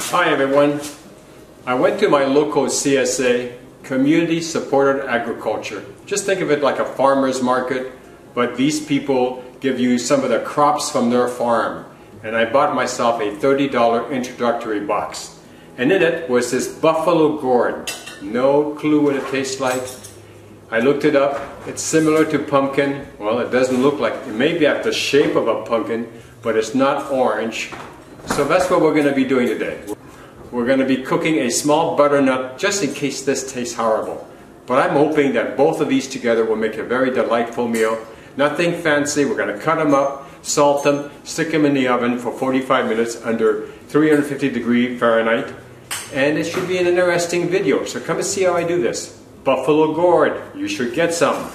Hi everyone. I went to my local CSA, Community Supported Agriculture. Just think of it like a farmer's market, but these people give you some of the crops from their farm. And I bought myself a $30 introductory box. And in it was this Buffalo Gourd. No clue what it tastes like. I looked it up. It's similar to pumpkin. Well, it doesn't look like, it may have the shape of a pumpkin, but it's not orange. So that's what we're going to be doing today. We're going to be cooking a small butternut just in case this tastes horrible. But I'm hoping that both of these together will make a very delightful meal. Nothing fancy. We're going to cut them up, salt them, stick them in the oven for 45 minutes under 350 Fahrenheit. And it should be an interesting video. So come and see how I do this. Buffalo Gourd, you should get some.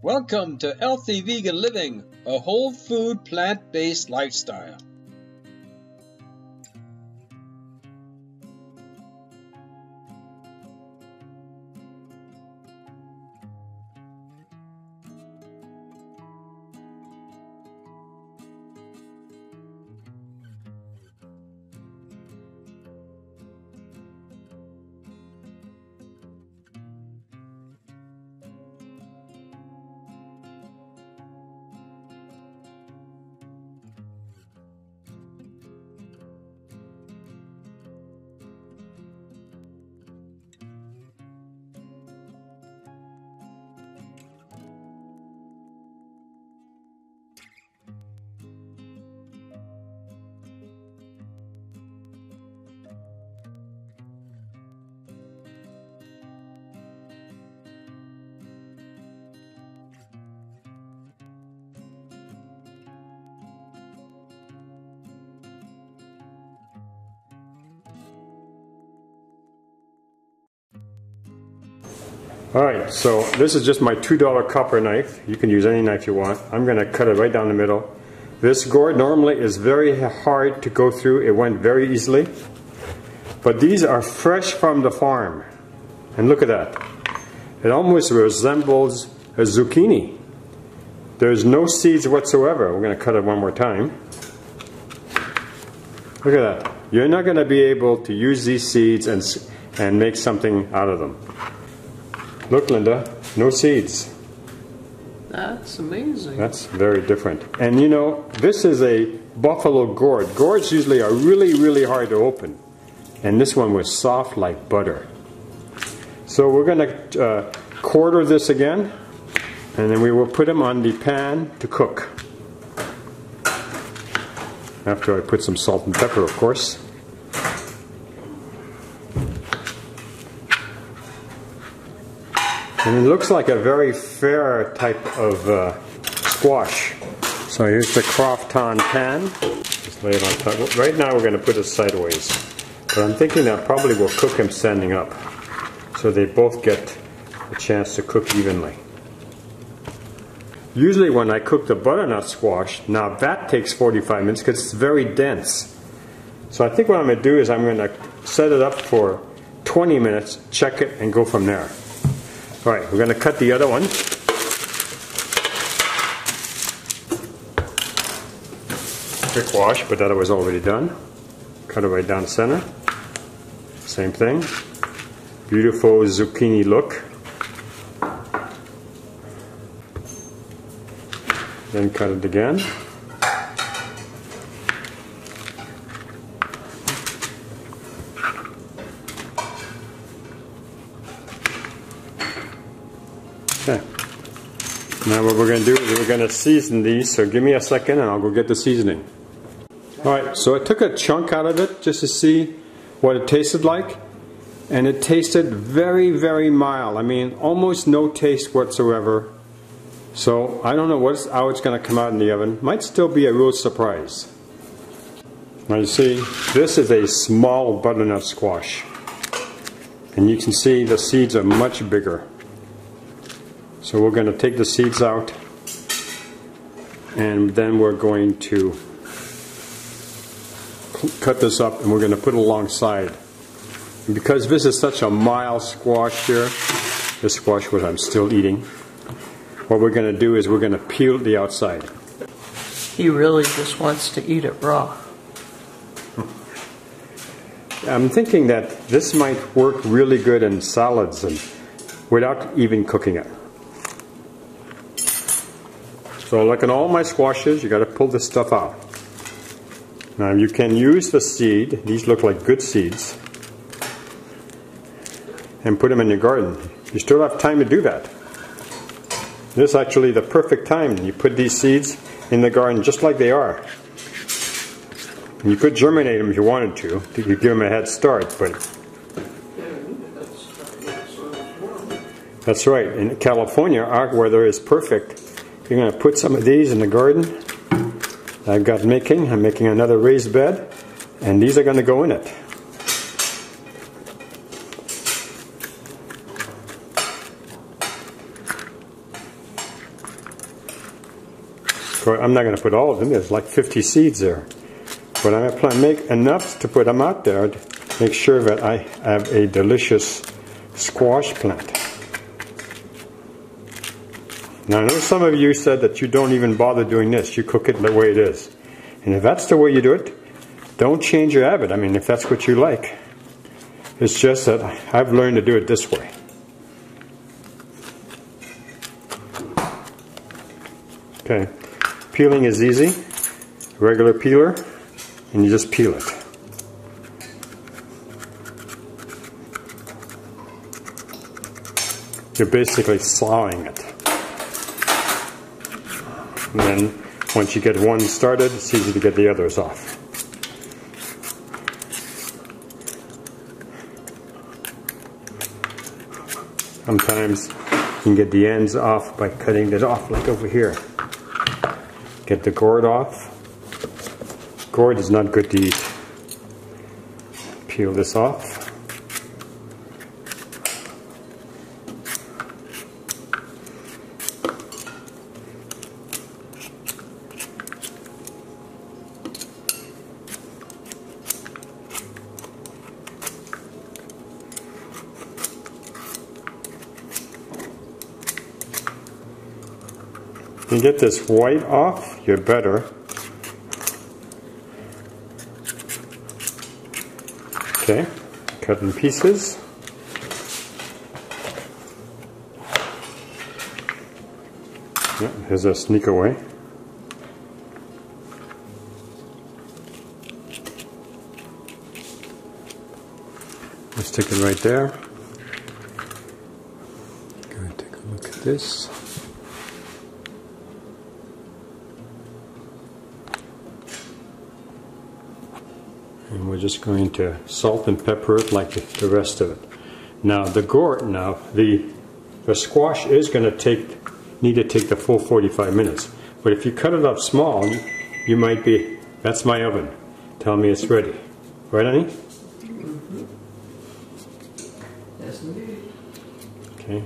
Welcome to Healthy Vegan Living, a whole food plant-based lifestyle. Alright, so this is just my $2 copper knife. You can use any knife you want. I'm going to cut it right down the middle. This gourd normally is very hard to go through. It went very easily. But these are fresh from the farm. And look at that. It almost resembles a zucchini. There's no seeds whatsoever. We're going to cut it one more time. Look at that. You're not going to be able to use these seeds and make something out of them. Look, Linda, no seeds. That's amazing. That's very different. And you know, this is a Buffalo Gourd. Gourds usually are really, really hard to open. And this one was soft like butter. So we're going to quarter this again. And then we will put them on the pan to cook. After I put some salt and pepper, of course. And it looks like a very fair type of squash. So here's the Crofton pan. Just lay it on top. Right now we're going to put it sideways. But I'm thinking that probably will cook him standing up. So they both get a chance to cook evenly. Usually when I cook the butternut squash, now that takes 45 minutes because it's very dense. So I think what I'm going to do is I'm going to set it up for 20 minutes, check it, and go from there. Alright, we're going to cut the other one. Quick wash, but that was already done. Cut it right down the center. Same thing. Beautiful zucchini look. Then cut it again. Okay. Now what we're going to do is we're going to season these, so give me a second and I'll go get the seasoning. Alright, so I took a chunk out of it just to see what it tasted like, and it tasted very, very mild. I mean, almost no taste whatsoever. So I don't know how it's going to come out in the oven. Might still be a real surprise. Now you see, this is a small butternut squash. And you can see the seeds are much bigger. So we're going to take the seeds out, and then we're going to cut this up and we're going to put it alongside. And because this is such a mild squash here, this squash which I'm still eating, what we're going to do is we're going to peel the outside. He really just wants to eat it raw. I'm thinking that this might work really good in salads and without even cooking it. So like in all my squashes, you got to pull this stuff out. Now you can use the seed, these look like good seeds, and put them in your garden. You still have time to do that. This is actually the perfect time. You put these seeds in the garden just like they are. And you could germinate them if you wanted to. You could give them a head start, but that's right. In California, our weather is perfect. You're going to put some of these in the garden. I'm making another raised bed, and these are going to go in it. I'm not going to put all of them. There's like 50 seeds there. But I'm going to make enough to put them out there to make sure that I have a delicious squash plant. Now I know some of you said that you don't even bother doing this. You cook it the way it is. And if that's the way you do it, don't change your habit. I mean, if that's what you like. It's just that I've learned to do it this way. Okay. Peeling is easy. Regular peeler. And you just peel it. You're basically sawing it. And then once you get one started, it's easy to get the others off. Sometimes you can get the ends off by cutting it off, like over here. Get the gourd off. Gourd is not good to eat. Peel this off. You get this white off, you're better. Okay, cut in pieces. Yeah, here's a sneak away. Let's stick it right there. Go and take a look at this. And we're just going to salt and pepper it like the rest of it. Now the gourd, the squash is going to need to take the full 45 minutes. But if you cut it up small, you might be, that's my oven. Tell me it's ready. Right, honey? Mm-hmm. Yes, indeed. Okay.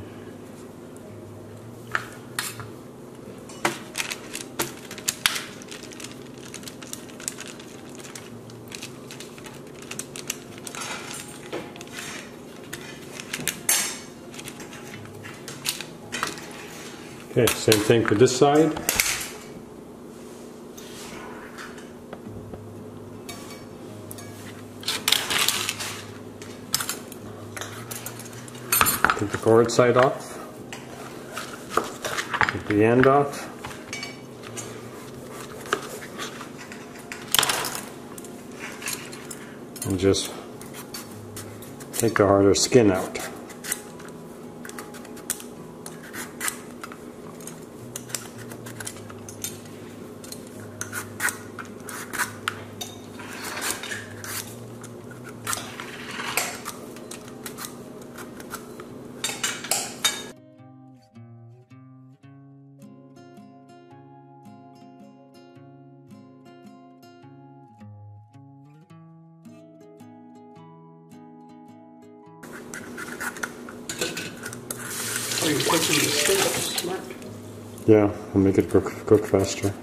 Okay, same thing for this side. Take the gourd side off. Take the end off. And just take the harder skin out. Oh, you're touching the steak. Smart. Yeah, I'll make it cook faster.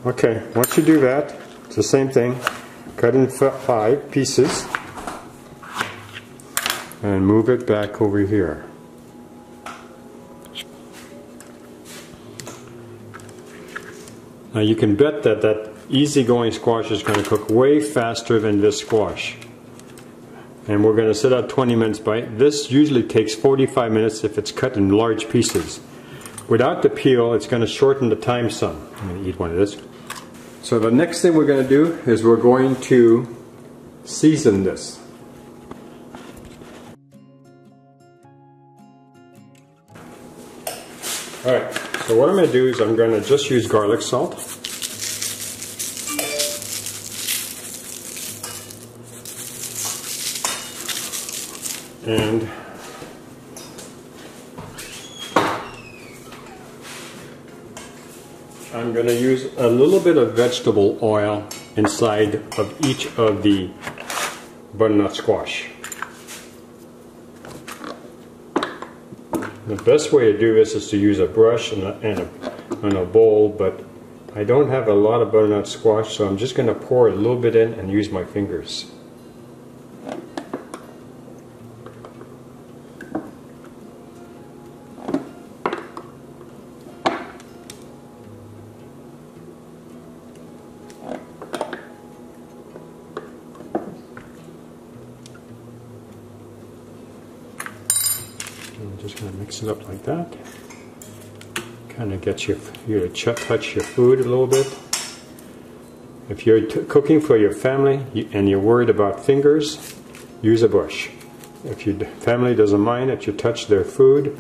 Okay, once you do that, it's the same thing. Cut in 5 pieces and move it back over here. Now you can bet that that easygoing squash is going to cook way faster than this squash. And we're going to set out 20 minutes by it. This usually takes 45 minutes if it's cut in large pieces. Without the peel, it's going to shorten the time some. I'm going to eat one of this. So the next thing we're going to do is we're going to season this. Alright, so what I'm going to do is I'm going to just use garlic salt. And I'm going to use a little bit of vegetable oil inside of each of the butternut squash. The best way to do this is to use a brush and a bowl, but I don't have a lot of butternut squash, so I'm just going to pour a little bit in and use my fingers. I'm just going to mix it up like that. Kind of gets you to touch your food a little bit. If you're cooking for your family and you're worried about fingers, use a brush. If your family doesn't mind that you touch their food,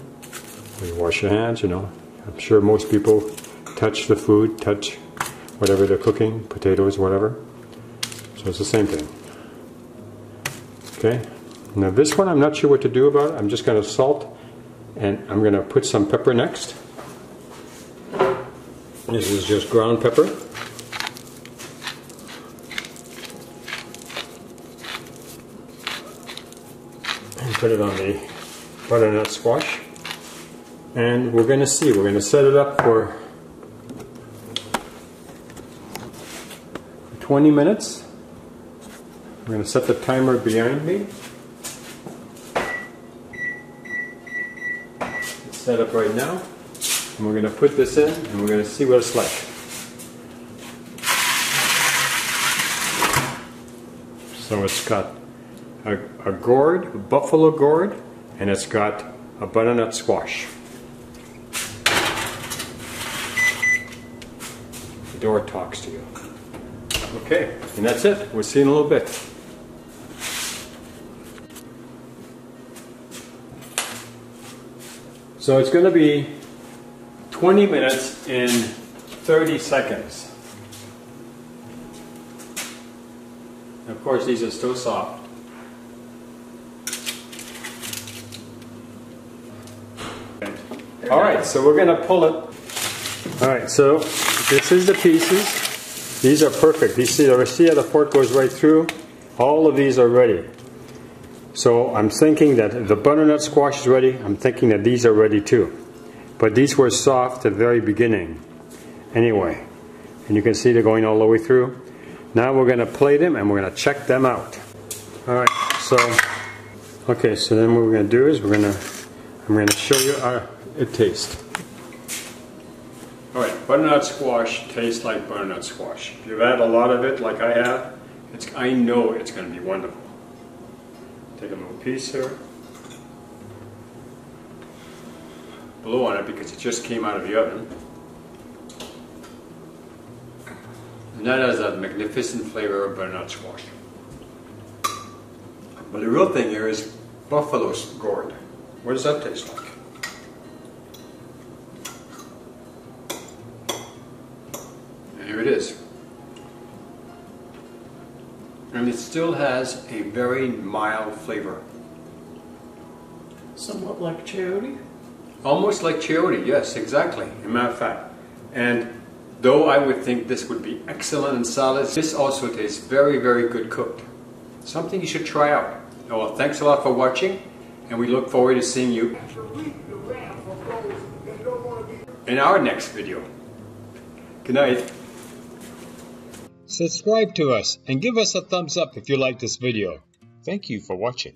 or you wash your hands, you know. I'm sure most people touch the food, touch whatever they're cooking, potatoes, whatever. So it's the same thing. Okay. Now this one I'm not sure what to do about it. I'm just going to salt, and I'm going to put some pepper next. This is just ground pepper. And put it on the butternut squash. And we're going to see, we're going to set it up for 20 minutes. We're going to set the timer behind me. It's set up right now. And we're going to put this in and we're going to see what it's like. So it's got a gourd, a buffalo gourd, and it's got a butternut squash. The door talks to you. Okay, and that's it. We'll see you in a little bit. So it's going to be 20 minutes in 30 seconds. Of course, these are still soft. Alright, so we're going to pull it. Alright, so this is the pieces. These are perfect. You see how the fork goes right through? All of these are ready. So I'm thinking that the butternut squash is ready. I'm thinking that these are ready too. But these were soft at the very beginning. Anyway, and you can see they're going all the way through. Now we're going to plate them and we're going to check them out. Alright, so okay, so then what we're going to do is I'm going to show you how it tastes. Alright, butternut squash tastes like butternut squash. If you've had a lot of it like I have, I know it's going to be wonderful. Take a little piece here. Blow on it because it just came out of the oven. And that has that magnificent flavor of butternut squash. But the real thing here is buffalo gourd. What does that taste like? And here it is. And it still has a very mild flavor. Somewhat like chayote? Almost like chayote, yes, exactly, as a matter of fact. And though I would think this would be excellent in salads, this also tastes very, very good cooked. Something you should try out. Well, thanks a lot for watching, and we look forward to seeing you in our next video. Good night. Subscribe to us and give us a thumbs up if you like this video. Thank you for watching.